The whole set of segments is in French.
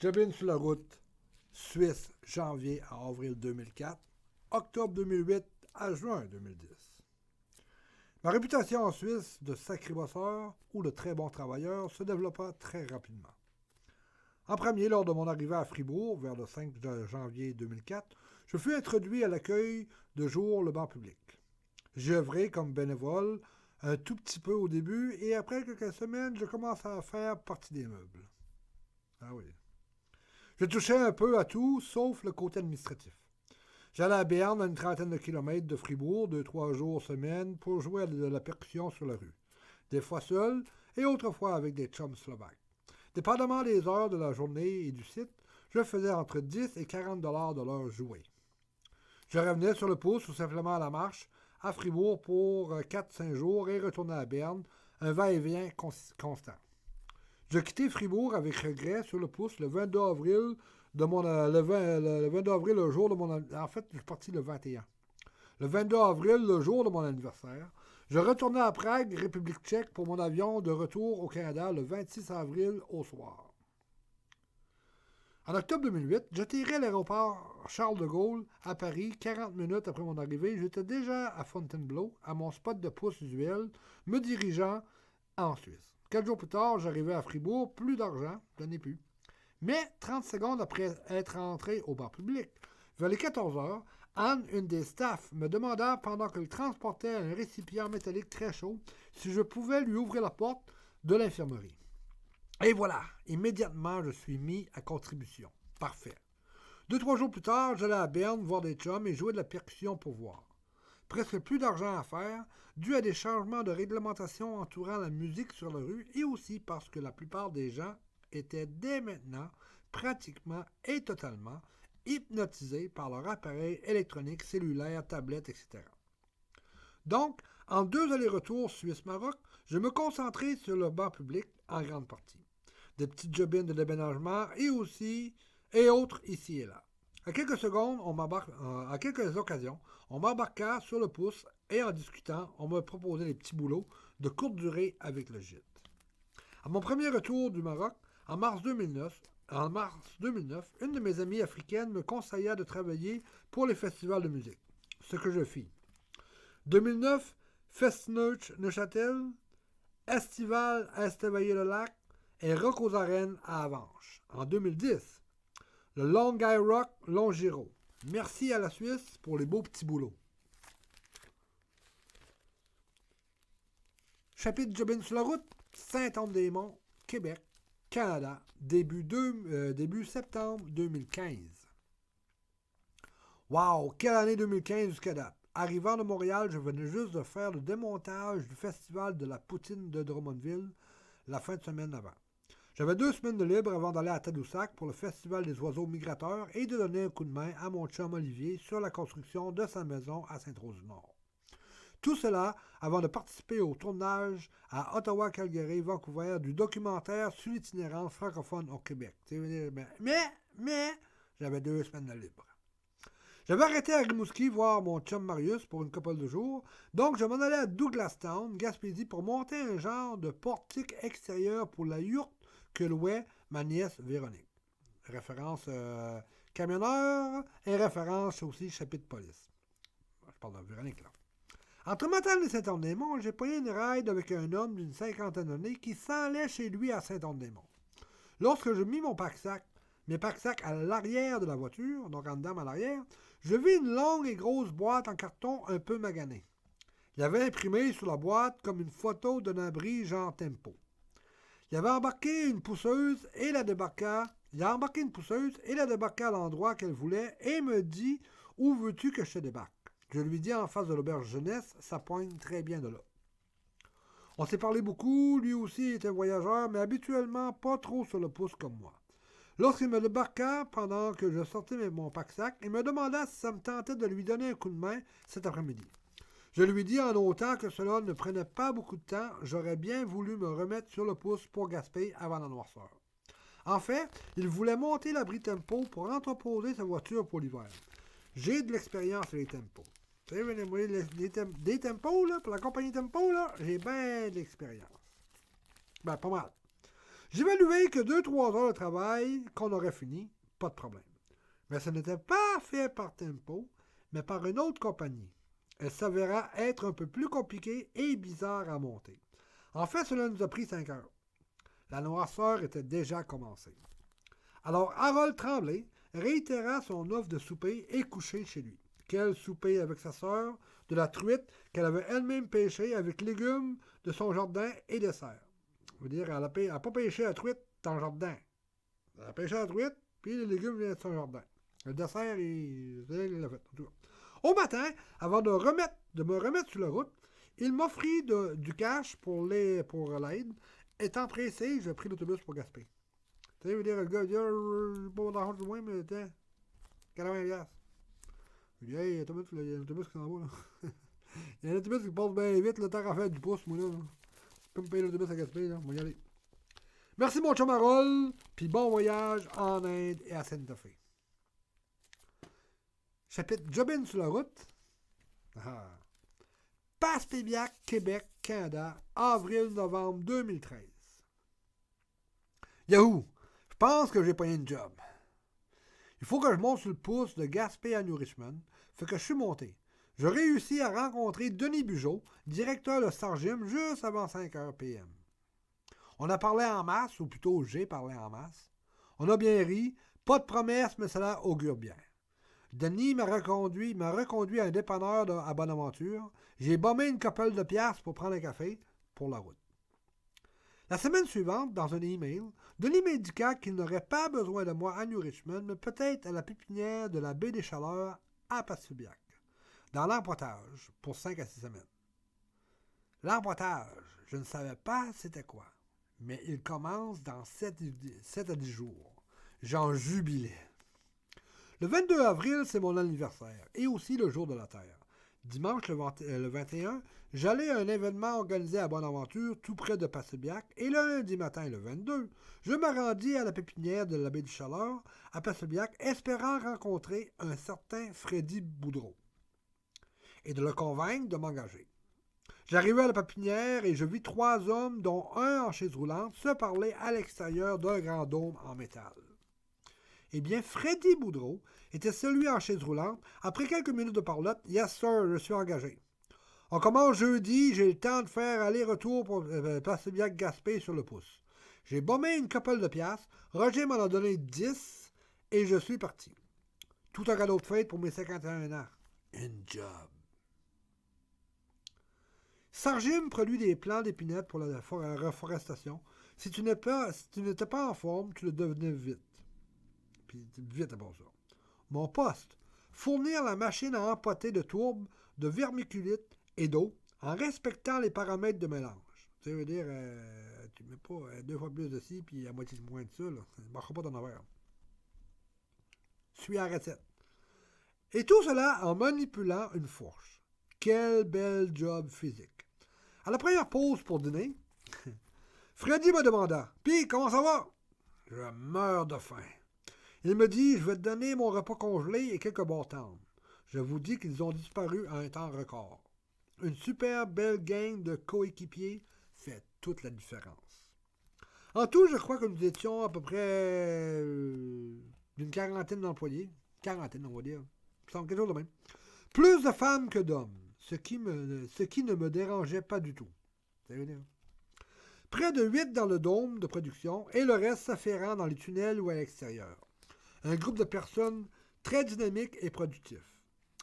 Jobin sur la route, Suisse, janvier à avril 2004, octobre 2008 à juin 2010. Ma réputation en Suisse de sacré bosseur ou de très bon travailleur se développa très rapidement. En premier, lors de mon arrivée à Fribourg, vers le 5 janvier 2004, je fus introduit à l'accueil de jour le banc public. J'ai œuvré comme bénévole un tout petit peu au début et après quelques semaines, je commençais à faire partie des meubles. Ah oui. Je touchais un peu à tout, sauf le côté administratif. J'allais à Berne, à une trentaine de kilomètres de Fribourg, 2-3 jours semaine, pour jouer de la percussion sur la rue. Des fois seul, et autrefois avec des chums slovaques. Dépendamment des heures de la journée et du site, je faisais entre 10 et 40 $ de l'heure jouée. Je revenais sur le pouce ou simplement à la marche, à Fribourg pour 4-5 jours et retournais à Berne, un va-et-vient constant. Je quittais Fribourg avec regret sur le pouce le 22 avril de mon le 22 avril, le jour de mon en fait, je suis parti le 21. Le 22 avril, le jour de mon anniversaire, je retournais à Prague, République tchèque, pour mon avion de retour au Canada le 26 avril au soir. En octobre 2008, j'atterris à l'aéroport Charles de Gaulle à Paris. 40 minutes après mon arrivée, j'étais déjà à Fontainebleau, à mon spot de pouce usuel, me dirigeant en Suisse. 4 jours plus tard, j'arrivais à Fribourg, plus d'argent, je n'en ai plus. Mais 30 secondes après être entré au bar public, vers les 14 heures, Anne, une des staffs, me demanda, pendant qu'elle transportait un récipient métallique très chaud, si je pouvais lui ouvrir la porte de l'infirmerie. Et voilà, immédiatement, je suis mis à contribution. Parfait. 2-3 jours plus tard, j'allais à Berne voir des chums et jouer de la percussion pour voir. Presque plus d'argent à faire, dû à des changements de réglementation entourant la musique sur la rue et aussi parce que la plupart des gens étaient dès maintenant, pratiquement et totalement, hypnotisés par leur appareil électronique, cellulaire, tablette, etc. Donc, en 2 allers-retours Suisse-Maroc, je me concentrais sur le banc public en grande partie. Des petites jobines de déménagement et autres ici et là. À quelques occasions, on m'embarqua sur le pouce et en discutant, on me proposait des petits boulots de courte durée avec le gîte. À mon premier retour du Maroc, en mars 2009, une de mes amies africaines me conseilla de travailler pour les festivals de musique, ce que je fis. 2009, Festnote Neuchâtel, Estival à Estavayer-le-Lac et Rock aux Arènes à Avanches. En 2010, le Long Guy Rock Longiro. Merci à la Suisse pour les beaux petits boulots. Chapitre Jobin sur la route, Saint-Anne-des-Monts, Québec, Canada, début septembre 2015. Wow, quelle année 2015 jusqu'à date. Arrivant de Montréal, je venais juste de faire le démontage du festival de la poutine de Drummondville la fin de semaine avant. J'avais 2 semaines de libre avant d'aller à Tadoussac pour le festival des oiseaux migrateurs et de donner un coup de main à mon chum Olivier sur la construction de sa maison à Sainte-Rose-du-Nord. Tout cela avant de participer au tournage à Ottawa, Calgary, Vancouver du documentaire sur l'itinérance francophone au Québec. Mais, j'avais 2 semaines de libre. J'avais arrêté à Rimouski voir mon chum Marius pour une couple de jours, donc je m'en allais à Douglastown, Gaspésie, pour monter un genre de portique extérieur pour la yourte que louait ma nièce Véronique. Référence camionneur et référence aussi chapitre police. Je parle de Véronique là. Entre Matane et Saint-Anne-des-Monts, j'ai pris une ride avec un homme d'une 50aine d'années qui s'en allait chez lui à Saint-Anne-des-Monts. Lorsque je mis mes pack-sacs à l'arrière de la voiture, donc en dedans à l'arrière, je vis une longue et grosse boîte en carton un peu maganée. Il y avait imprimé sur la boîte comme une photo d'un abri genre Tempo. Il avait embarqué une pousseuse et la débarqua. Il a embarqué une pousseuse et la débarqua à l'endroit qu'elle voulait et me dit « Où veux-tu que je te débarque ?» Je lui dis en face de l'auberge jeunesse, ça pointe très bien de là. On s'est parlé beaucoup, lui aussi était voyageur, mais habituellement pas trop sur le pouce comme moi. Lorsqu'il me débarqua, pendant que je sortais mon pack-sac, il me demanda si ça me tentait de lui donner un coup de main cet après-midi. Je lui dis en autant que cela ne prenait pas beaucoup de temps, j'aurais bien voulu me remettre sur le pouce pour Gaspé avant la noirceur. En fait, il voulait monter l'abri Tempo pour entreposer sa voiture pour l'hiver. J'ai de l'expérience sur les Tempos. Vous savez, des Tempos, là, pour la compagnie Tempo, là, j'ai bien de l'expérience. Ben, pas mal. J'évaluais que 2-3 heures de travail qu'on aurait fini, pas de problème. Mais ce n'était pas fait par Tempo, mais par une autre compagnie. Elle s'avéra être un peu plus compliquée et bizarre à monter. En fait, cela nous a pris 5 heures. La noirceur était déjà commencée. Alors Harold Tremblay réitéra son offre de souper et coucher chez lui. Quel souper avec sa sœur, de la truite qu'elle avait elle-même pêchée avec légumes de son jardin et dessert. Je veux dire, elle n'a pas pêché la truite dans le jardin. Elle a pêché la truite, puis les légumes viennent de son jardin. Le dessert, il l'a fait. Au matin, avant de me remettre sur la route, il m'offrit du cash pour l'aide. Étant pressé, j'ai pris l'autobus pour Gaspé. Tu sais, je veux dire, le gars, il dit, j'ai pas d'argent du moins, mais tiens, 80$. Je dis, hey, il y a un autobus qui s'en va, là. Il y a un autobus qui passe bien vite, le temps à faire du pouce, moi, là. Tu peux me payer l'autobus à Gaspé, là, on va y aller. Merci, mon chum Harold, puis bon voyage en Inde et à Santa Fe. Chapitre Jobin sur la route. Passepébiac, Québec, Canada, avril-novembre 2013. Yahoo! Je pense que j'ai pas une job. Il faut que je monte sur le pouce de Gaspé à New Richmond. Fait que je suis monté. Je réussis à rencontrer Denis Bugeaud, directeur de Sargim, juste avant 5h PM. On a parlé en masse, ou plutôt j'ai parlé en masse. On a bien ri, pas de promesses, mais cela augure bien. Denis m'a reconduit à un dépanneur à Bonaventure. J'ai bombé une couple de piastres pour prendre un café pour la route. La semaine suivante, dans un email, Denis m'indiqua qu'il n'aurait pas besoin de moi à New Richmond, mais peut-être à la pépinière de la baie des Chaleurs à Passepébiac, dans l'empotage, pour 5 à 6 semaines. L'empotage, je ne savais pas c'était quoi, mais il commence dans 7 à 10 jours. J'en jubilais. Le 22 avril, c'est mon anniversaire, et aussi le jour de la Terre. Dimanche, le 21, j'allais à un événement organisé à Bonaventure, tout près de Passepébiac, et le lundi matin, le 22, je me rendis à la pépinière de la baie du Chaleur, à Passepébiac, espérant rencontrer un certain Freddy Boudreau, et de le convaincre de m'engager. J'arrivai à la pépinière et je vis 3 hommes, dont un en chaise roulante, se parler à l'extérieur d'un grand dôme en métal. Eh bien, Freddy Boudreau était celui en chaise roulante. Après quelques minutes de parlotte, « Yes, sir, je suis engagé. On commence jeudi, j'ai le temps de faire aller-retour pour Passepébiac-Gaspé sur le pouce. J'ai bombé une couple de piastres, Roger m'en a donné 10 et je suis parti. Tout un cadeau de fête pour mes 51 ans. Une job. » Sargim produit des plants d'épinettes pour la reforestation. Si tu n'étais pas en forme, tu le devenais vite. Puis vite avant ça. Mon poste, fournir la machine à empoter de tourbe, de vermiculite et d'eau en respectant les paramètres de mélange. Ça veut dire, tu ne mets pas 2 fois plus de ci puis à moitié moins de ça. Là. Ça ne marchera pas ton affaire. Suis la recette. Et tout cela en manipulant une fourche. Quel bel job physique. À la première pause pour dîner, Freddy me demanda « Puis, comment ça va? » Je meurs de faim. Il me dit « Je vais te donner mon repas congelé et quelques bâtons. » Je vous dis qu'ils ont disparu en un temps record. Une super belle gang de coéquipiers fait toute la différence. En tout, je crois que nous étions à peu près d'une quarantaine d'employés. Quarantaine, on va dire. Quelque chose de même. Plus de femmes que d'hommes, ce qui ne me dérangeait pas du tout. Ça veut dire. Près de 8 dans le dôme de production et le reste s'afférant dans les tunnels ou à l'extérieur. Un groupe de personnes très dynamiques et productifs.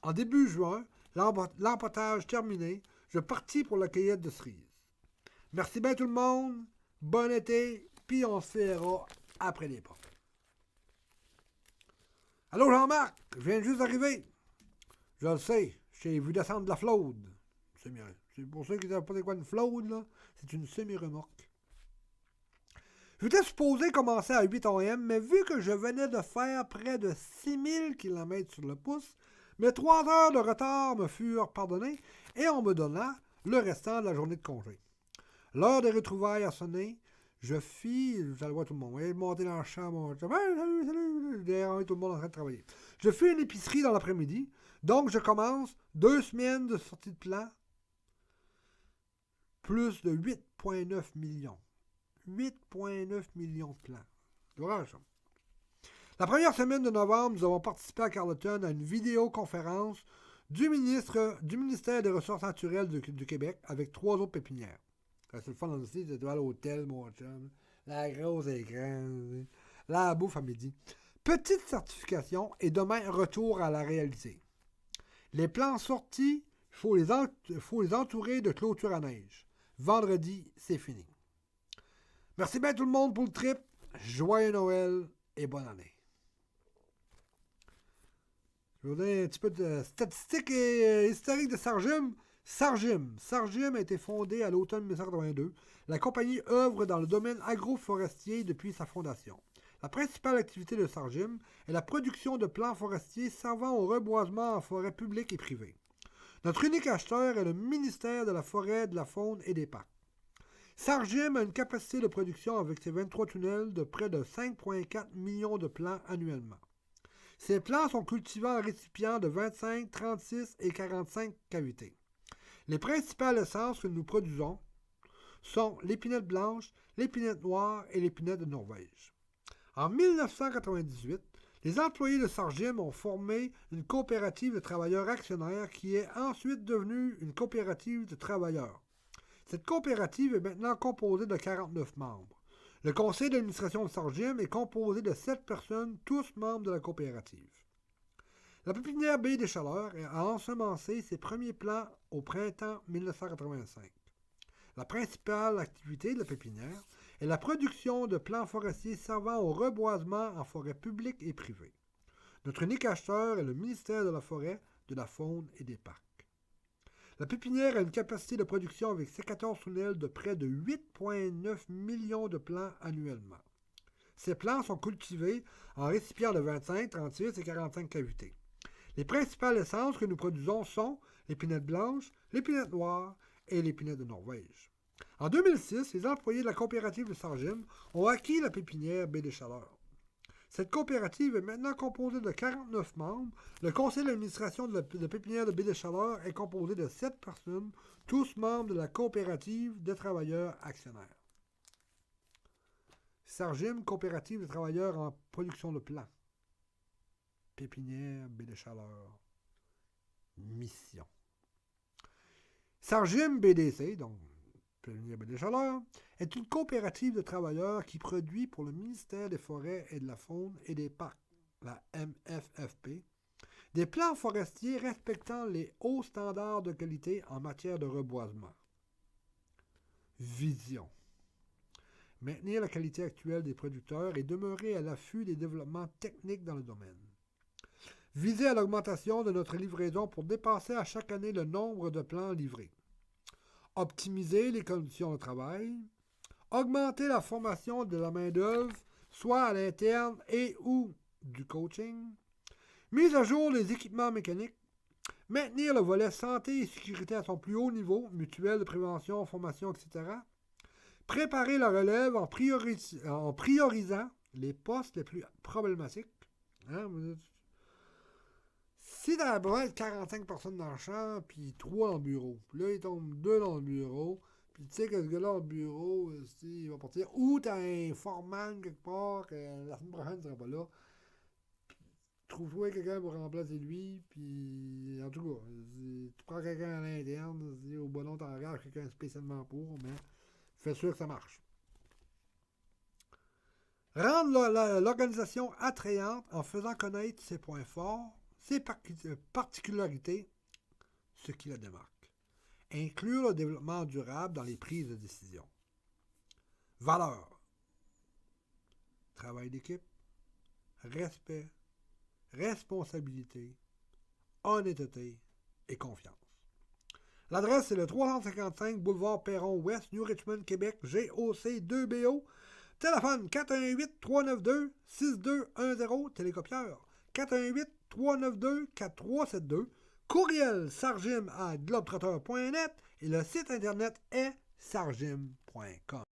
En début juin, l'empotage terminé, je partis pour la cueillette de cerises. Merci bien tout le monde, bon été, puis on se verra après les portes. Allô Jean-Marc, je viens juste d'arriver. Je le sais, j'ai vu descendre de la flaude. C'est pour ceux qui ne savent pas c'est quoi une flaude, là, c'est une semi-remorque. J'étais supposé commencer à 8 AM, mais vu que je venais de faire près de 6000 km sur le pouce, mes 3 heures de retard me furent pardonnées et on me donna le restant de la journée de congé. L'heure des retrouvailles a sonné. J'allais voir tout le monde. Je montais dans la chambre. Salut. Derrière tout le monde en train de travailler. Je fais une épicerie dans l'après-midi. Donc, je commence 2 semaines de sortie de plan. Plus de 8,9 millions. 8,9 millions de plants. L'orage, ça. La première semaine de novembre, nous avons participé à Carleton à une vidéoconférence du ministère des Ressources naturelles du Québec avec 3 autres pépinières. C'est le fun aussi, tu dois à l'hôtel, mon chum. La grosse écran, la bouffe à midi. Petite certification et demain, retour à la réalité. Les plants sortis, il faut les entourer de clôture à neige. Vendredi, c'est fini. Merci bien tout le monde pour le trip. Joyeux Noël et bonne année. Je vais vous donner un petit peu de statistiques et historiques de Sargim. Sargim a été fondé à l'automne 1982. La compagnie œuvre dans le domaine agroforestier depuis sa fondation. La principale activité de Sargim est la production de plants forestiers servant au reboisement en forêt publique et privée. Notre unique acheteur est le ministère de la Forêt, de la Faune et des Parcs. Sargim a une capacité de production avec ses 23 tunnels de près de 5,4 millions de plants annuellement. Ces plants sont cultivés en récipients de 25, 36 et 45 cavités. Les principales essences que nous produisons sont l'épinette blanche, l'épinette noire et l'épinette de Norvège. En 1998, les employés de Sargim ont formé une coopérative de travailleurs actionnaires qui est ensuite devenue une coopérative de travailleurs. Cette coopérative est maintenant composée de 49 membres. Le conseil d'administration de Sargim est composé de 7 personnes, tous membres de la coopérative. La pépinière Baie des Chaleurs a ensemencé ses premiers plants au printemps 1985. La principale activité de la pépinière est la production de plants forestiers servant au reboisement en forêt publique et privée. Notre unique acheteur est le ministère de la Forêt, de la Faune et des Parcs. La pépinière a une capacité de production avec ses 14 tunnels de près de 8,9 millions de plants annuellement. Ces plants sont cultivés en récipients de 25, 36 et 45 cavités. Les principales essences que nous produisons sont l'épinette blanche, l'épinette noire et l'épinette de Norvège. En 2006, les employés de la coopérative de Sargim ont acquis la pépinière Baie des Chaleurs. Cette coopérative est maintenant composée de 49 membres. Le conseil d'administration de la pépinière de Baie des Chaleurs est composé de 7 personnes, tous membres de la coopérative des travailleurs actionnaires. Sargim, coopérative de travailleurs en production de plants. Pépinière Baie des Chaleurs. Mission. Sargim BDC, donc Pépinière Baie des Chaleurs, est une coopérative de travailleurs qui produit pour le ministère des Forêts et de la Faune et des Parcs, la MFFP, des plants forestiers respectant les hauts standards de qualité en matière de reboisement. Vision. Maintenir la qualité actuelle des producteurs et demeurer à l'affût des développements techniques dans le domaine. Viser à l'augmentation de notre livraison pour dépasser à chaque année le nombre de plants livrés. Optimiser les conditions de travail. Augmenter la formation de la main-d'œuvre, soit à l'interne et ou du coaching. Mise à jour des équipements mécaniques. Maintenir le volet santé et sécurité à son plus haut niveau, mutuelle de prévention, formation, etc. Préparer la relève en priorisant les postes les plus problématiques. Si t'as besoin de 45 personnes dans le champ, puis 3 dans le bureau, puis là, il tombe 2 dans le bureau, puis tu sais que ce gars-là, au bureau, il va partir, ou t'as un foreman quelque part, que la semaine prochaine, il sera pas là. Trouve-toi quelqu'un pour remplacer lui, puis en tout cas, tu prends quelqu'un à l'interne, au bon nom, t'engages quelqu'un spécialement pour, mais fais sûr que ça marche. Rendre l'organisation attrayante en faisant connaître ses points forts, ses particularités, ce qui la démarque. Inclure le développement durable dans les prises de décision. Valeurs. Travail d'équipe, respect, responsabilité, honnêteté et confiance. L'adresse est le 355 boulevard Perron-Ouest, New Richmond, Québec, GOC 2BO. Téléphone 418-392-6210, télécopieur 418-392-4372, courriel sargim@globetrotter.net et le site internet est sargim.com.